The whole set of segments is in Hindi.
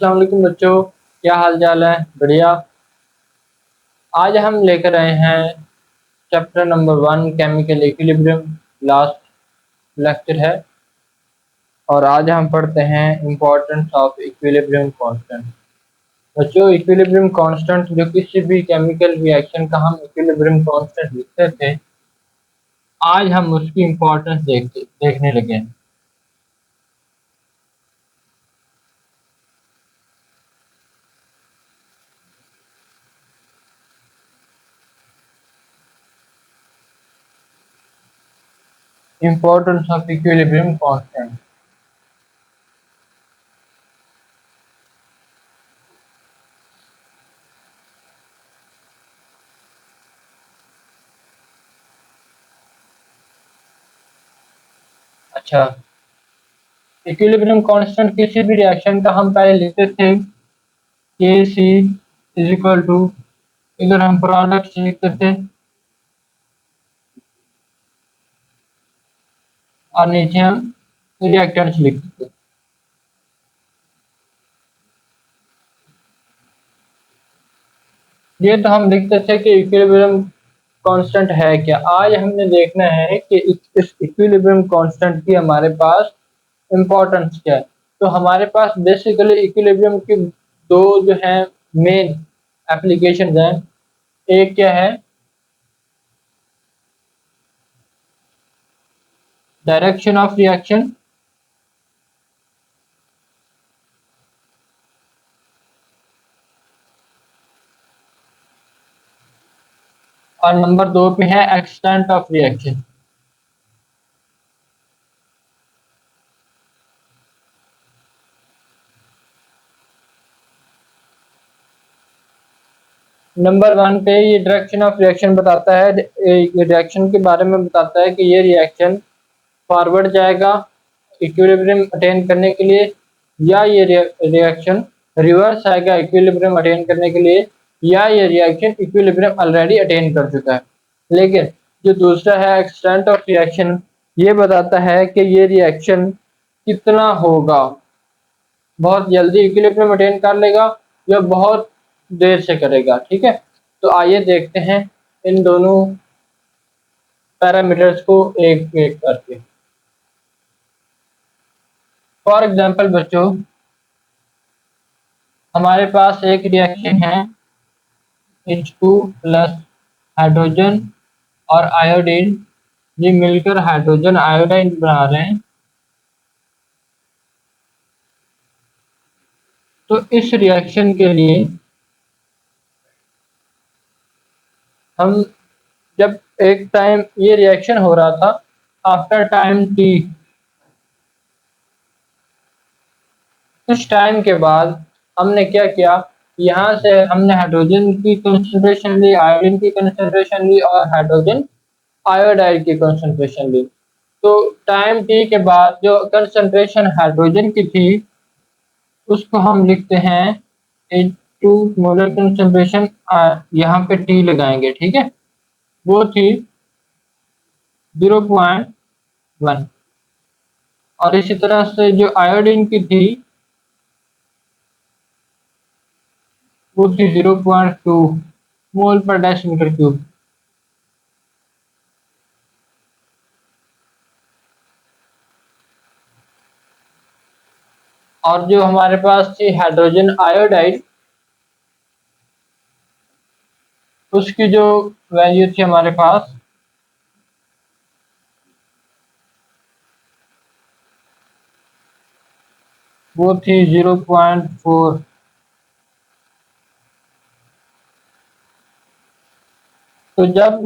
अस्सलाम वालेकुम बच्चों, क्या हाल चाल है? बढ़िया। आज हम लेकर आए हैं chapter number 1 chemical equilibrium. Last lecture है और आज हम पढ़ते हैं इम्पोर्टेंस ऑफ इक्विलिब्रियम कांस्टेंट। बच्चों, इक्विलिब्रियम कांस्टेंट जो किसी भी केमिकल रिएक्शन का हम इक्विलिब्रियम कांस्टेंट लिखते थे, आज हम उसकी इम्पोर्टेंस देखने लगे हैं। Importance of equilibrium constant. अच्छा, इक्विलिब्रियम कांस्टेंट किसी भी रिएक्शन का हम पहले लिखते थे के सी इज इक्वल टू, इधर हम प्रोडक्ट लिखते थे और नीचे हम रिएक्टेंट्स लिखते थे। ये तो हम लिखते थे कि इक्विलिब्रियम कांस्टेंट है क्या। आज हमने देखना है कि इस इक्विलिब्रियम कांस्टेंट की हमारे पास इम्पोर्टेंस क्या है। तो हमारे पास बेसिकली इक्विलिब्रियम की दो जो है मेन एप्लीकेशन हैं। एक क्या है, डायरेक्शन ऑफ रिएक्शन, और नंबर 2 पे है एक्सटेंट ऑफ रिएक्शन। नंबर 1 पे ये डायरेक्शन ऑफ रिएक्शन बताता है, रिएक्शन के बारे में बताता है कि ये रिएक्शन फॉरवर्ड जाएगा इक्विलिब्रियम अटेन करने के लिए, या ये रिएक्शन रिवर्स आएगा इक्विलिब्रियम अटेन करने के लिए, या ये रिएक्शन इक्विलिब्रियम ऑलरेडी अटेन कर चुका है। लेकिन जो दूसरा है एक्सटेंट ऑफ रिएक्शन, ये बताता है कि ये रिएक्शन कितना होगा, बहुत जल्दी इक्विलिब्रियम अटेन कर लेगा या बहुत देर से करेगा। ठीक है, तो आइए देखते हैं इन दोनों पैरामीटर्स को एक एक करके। फॉर एग्जांपल बच्चों, हमारे पास एक रिएक्शन है H2 प्लस हाइड्रोजन और आयोडीन, ये मिलकर हाइड्रोजन आयोडाइन बना रहे हैं। तो इस रिएक्शन के लिए हम जब एक टाइम ये रिएक्शन हो रहा था, आफ्टर टाइम टी, कुछ टाइम के बाद हमने क्या किया, यहाँ से हमने हाइड्रोजन की कंसंट्रेशन ली, आयोडीन की कंसंट्रेशन ली और हाइड्रोजन आयोडाइड की कंसंट्रेशन ली। तो टाइम टी के बाद जो कंसंट्रेशन हाइड्रोजन की थी उसको हम लिखते हैं H2 मोलर कंसंट्रेशन, यहाँ पे टी लगाएंगे। ठीक है, वो थी 0.1, और इसी तरह से जो आयोडीन की थी वो थी 0.2 मोल पर डेसीमीटर क्यूब। और जो हमारे पास थी हाइड्रोजन आयोडाइड, उसकी जो वैल्यू थी हमारे पास वो थी 0.4। तो जब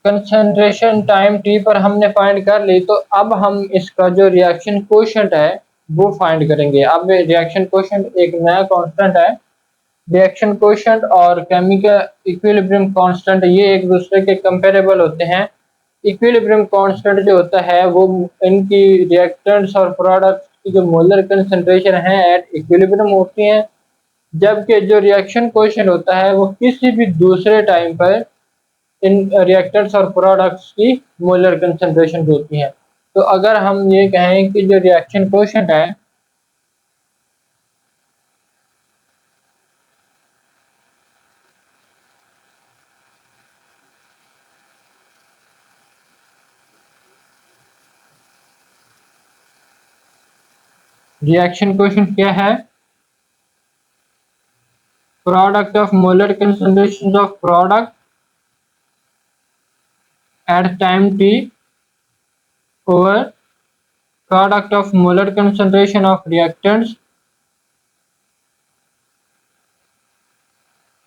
कंसंट्रेशन टाइम टी पर हमने फाइंड कर ली, तो अब हम इसका जो रिएक्शन कोएफिशिएंट है वो फाइंड करेंगे। अब रिएक्शन कोएफिशिएंट एक नया कांस्टेंट है। रिएक्शन कोएफिशिएंट और केमिकल इक्विलिब्रियम कांस्टेंट ये एक दूसरे के कंपेरेबल होते हैं। इक्विलिब्रियम कांस्टेंट जो होता है वो इनकी रिएक्टेंट्स और प्रोडक्ट्स की जो मोलर कंसंट्रेशन है एट इक्विलिब्रियम होती है, जबकि जो रिएक्शन कोएफिशिएंट होता है वो किसी भी दूसरे टाइम पर इन रिएक्टेंट्स और प्रोडक्ट्स की मोलर कंसंट्रेशन होती है। तो अगर हम ये कहें कि जो रिएक्शन कोएफिशिएंट है रिएक्शन क्वेश्चन क्या है? Product of molar concentration of product at time T over product of molar concentration of reactants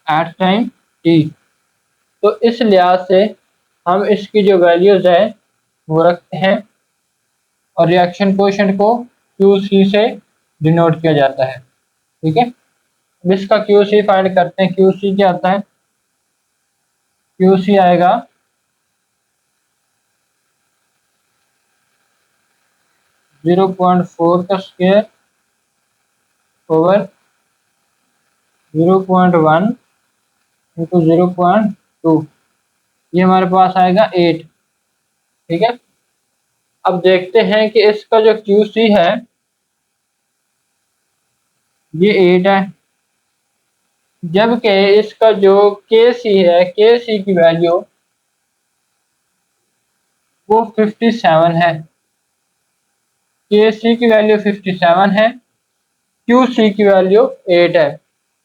at time T. तो इस लिहाज से हम इसकी जो वैल्यूज है वो रखते हैं और रिएक्शन कोएफिशिएंट को QC से डिनोट किया जाता है। ठीक है, अब इसका QC फाइंड करते हैं। QC क्या आता है? QC आएगा 0.4 का स्क्वायर ओवर 0.1 इंटू 0.2, ये हमारे पास आएगा 8। ठीक है, अब देखते हैं कि इसका जो QC है ये 8 है, जबकि इसका जो KC है, KC की वैल्यू वो 57 है। KC की वैल्यू 57 है, QC की वैल्यू 8 है।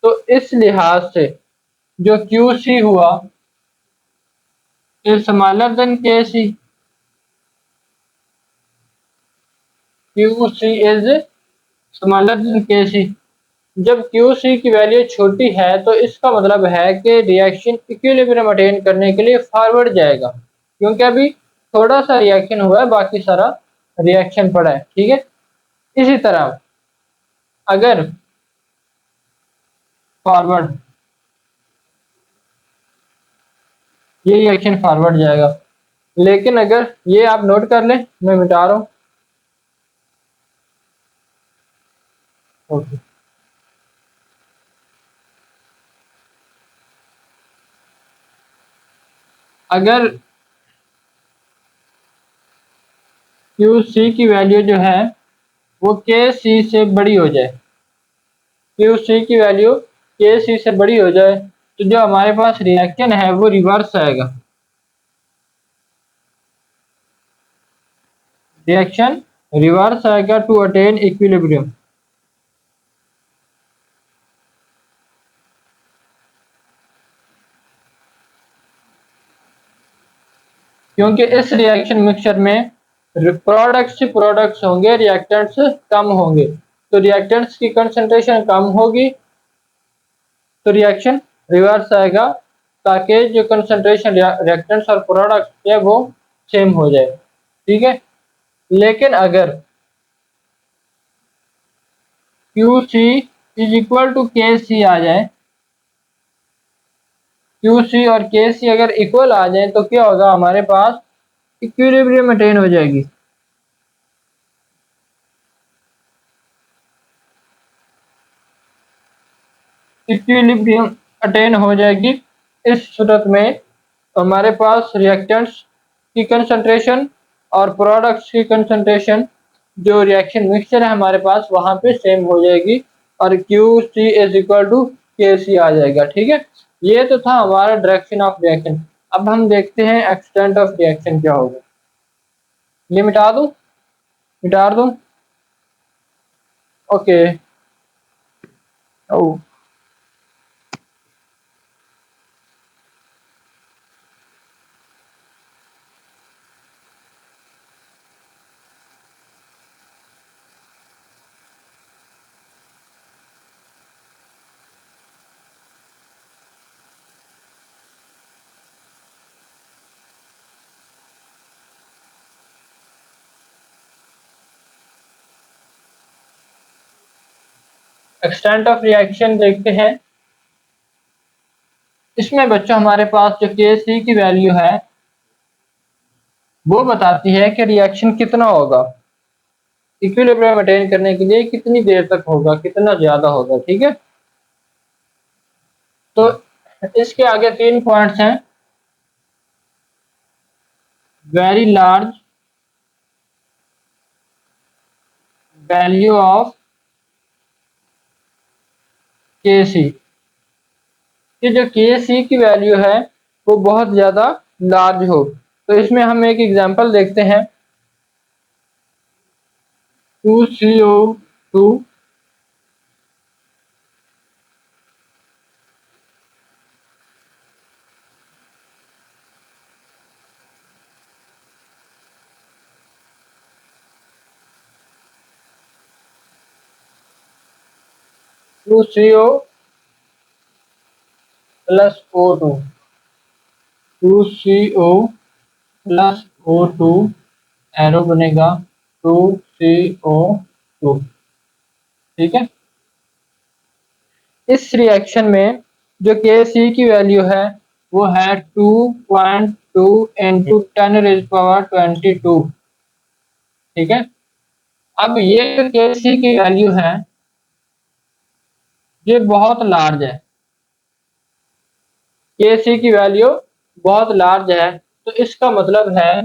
तो इस लिहाज से जो QC हुआ is smaller than KC। QC is smaller than KC। जब QC की वैल्यू छोटी है तो इसका मतलब है कि रिएक्शन इक्विलिब्रियम अटेन करने के लिए फॉरवर्ड जाएगा, क्योंकि अभी थोड़ा सा रिएक्शन हुआ है, बाकी सारा रिएक्शन पड़ा है। ठीक है, इसी तरह अगर फॉरवर्ड, ये रिएक्शन फॉरवर्ड जाएगा, लेकिन अगर ये आप नोट कर लें, मैं मिटा रहा हूं। ओके, अगर QC की वैल्यू जो है वो KC से बड़ी हो जाए, QC की वैल्यू KC से बड़ी हो जाए, तो जो हमारे पास रिएक्शन है वो रिवर्स आएगा। रिएक्शन रिवर्स आएगा टू अटेन इक्विलिब्रियम। क्योंकि इस रिएक्शन मिक्सचर में प्रोडक्ट्स ही प्रोडक्ट्स होंगे, रिएक्टेंट्स कम होंगे। तो रिएक्टेंट्स की कंसंट्रेशन कम होगी तो रिएक्शन रिवर्स आएगा, ताकि जो कंसंट्रेशन रिएक्टेंट्स और प्रोडक्ट है वो सेम हो जाए। ठीक है, लेकिन अगर QC is equal to KC आ जाए, QC और KC अगर इक्वल आ जाए तो क्या होगा? हमारे पास इक्विलिब्रियम अटेन हो जाएगी। इक्विलिब्रियम अटेन हो जाएगी। इस सूरत में हमारे पास रिएक्टेंट्स की कंसंट्रेशन और प्रोडक्ट्स की कंसंट्रेशन, जो रिएक्शन मिक्सचर है हमारे पास, वहां पे सेम हो जाएगी और QC is equal to KC आ जाएगा। ठीक है, ये तो था हमारा डायरेक्शन ऑफ रिएक्शन। अब हम देखते हैं एक्सटेंट ऑफ रिएक्शन क्या होगा। ये मिटा दूं, मिटा दूं? Okay. Oh, extent of reaction देखते हैं। इसमें बच्चों हमारे पास जो KC की वैल्यू है वो बताती है कि रिएक्शन कितना होगा, इक्विलिब्रियम अटेन करने के लिए कितनी देर तक होगा, कितना ज्यादा होगा। ठीक है, तो इसके आगे 3 पॉइंट्स हैं। Very large value of KC, कि जो KC की वैल्यू है वो बहुत ज्यादा लार्ज हो। तो इसमें हम एक एग्जांपल देखते हैं। 2CO to two CO plus O2, 2CO plus O2, arrow बनेगा 2CO2। ठीक है, इस रिएक्शन में जो Kc की वैल्यू है वो है 2.2 इंटू 10⁻²²। ठीक है, अब ये जो Kc की वैल्यू है ये बहुत लार्ज है, Kc की वैल्यू बहुत लार्ज है, तो इसका मतलब है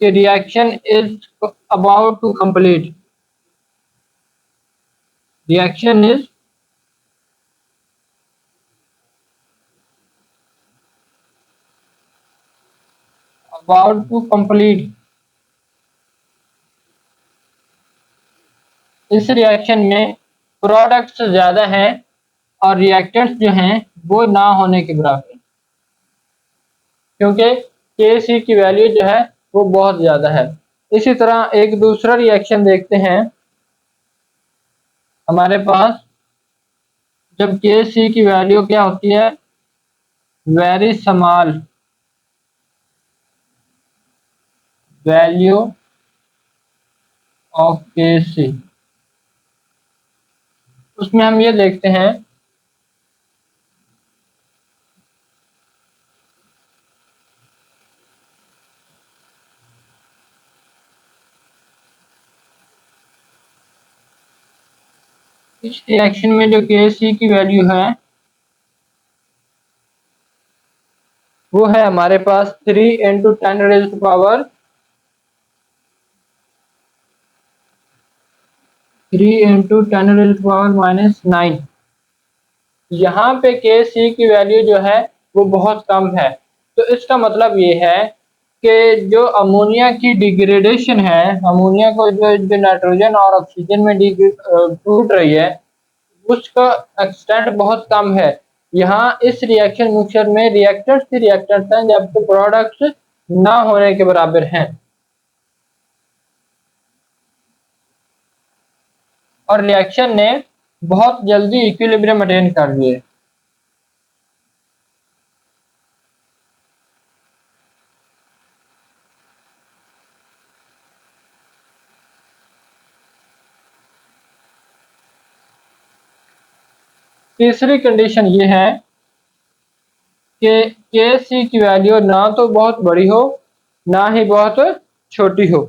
कि reaction is about to complete, reaction is about to complete. इस रिएक्शन में प्रोडक्ट्स ज़्यादा हैं और रिएक्टेंट्स जो हैं वो ना होने के बराबर, क्योंकि Kc की वैल्यू जो है वो बहुत ज़्यादा है। इसी तरह एक दूसरा रिएक्शन देखते हैं, हमारे पास जब Kc की वैल्यू क्या होती है, very small, value of Kc, उसमें हम ये देखते हैं इस रिएक्शन में जो Kc की वैल्यू है वो है हमारे पास 3 इंटू 10⁻³ 3 इंटू 10⁻⁻⁹। यहाँ पे Kc की वैल्यू जो है वो बहुत कम है, तो इसका मतलब ये है कि जो अमोनिया की डिग्रेडेशन है, अमोनिया को जो नाइट्रोजन और ऑक्सीजन में टूट रही है उसका एक्सटेंट बहुत कम है। यहाँ इस रिएक्शन मिक्सचर में रिएक्टेंट्स ही रिएक्टेंट्स हैं जबकि प्रोडक्ट्स ना होने के बराबर हैं, और रिएक्शन ने बहुत जल्दी इक्विलिब्रियम अटेन कर लिए। तीसरी कंडीशन ये है कि Kc की वैल्यू ना तो बहुत बड़ी हो ना ही बहुत छोटी हो।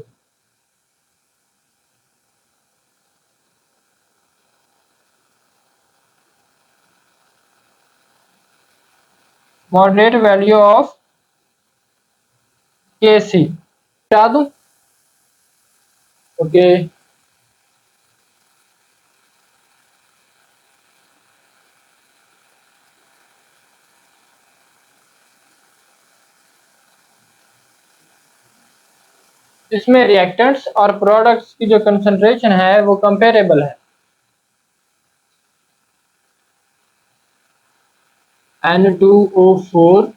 मॉडरेट वैल्यू ऑफ Kc बता दूं, ओके। इसमें रिएक्टेंट्स और प्रोडक्ट्स की जो कंसंट्रेशन है वो कंपेरेबल है। N2O4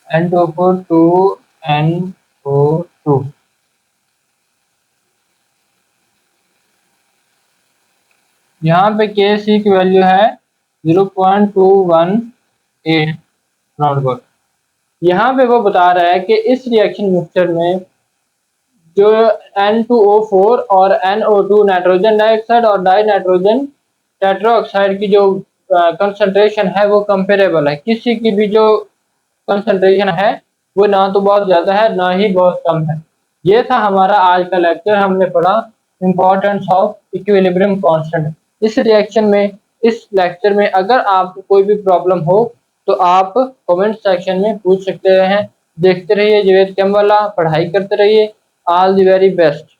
N2O4 to NO2। यहाँ पे Kc की वैल्यू है 0.218 राउंड अबाउट। यहाँ पे वो बता रहा है कि इस रिएक्शन मिक्सचर में जो N2O4 और NO2 नाइट्रोजन डाइऑक्साइड और डाई नाइट्रोजन टेट्राऑक्साइड की जो कंसंट्रेशन है वो कंपेरेबल है, किसी की भी जो कंसंट्रेशन है वो ना तो बहुत ज़्यादा है ना ही बहुत कम है। ये था हमारा आज का लेक्चर, हमने पढ़ा इम्पोर्टेंस ऑफ इक्विलिब्रियम कांस्टेंट। इस रिएक्शन में, इस लेक्चर में अगर आपको कोई भी प्रॉब्लम हो तो आप कमेंट सेक्शन में पूछ सकते हैं, देखते रहिए जावेद कैम्प वाला, पढ़ाई करते रहिए। All the very best.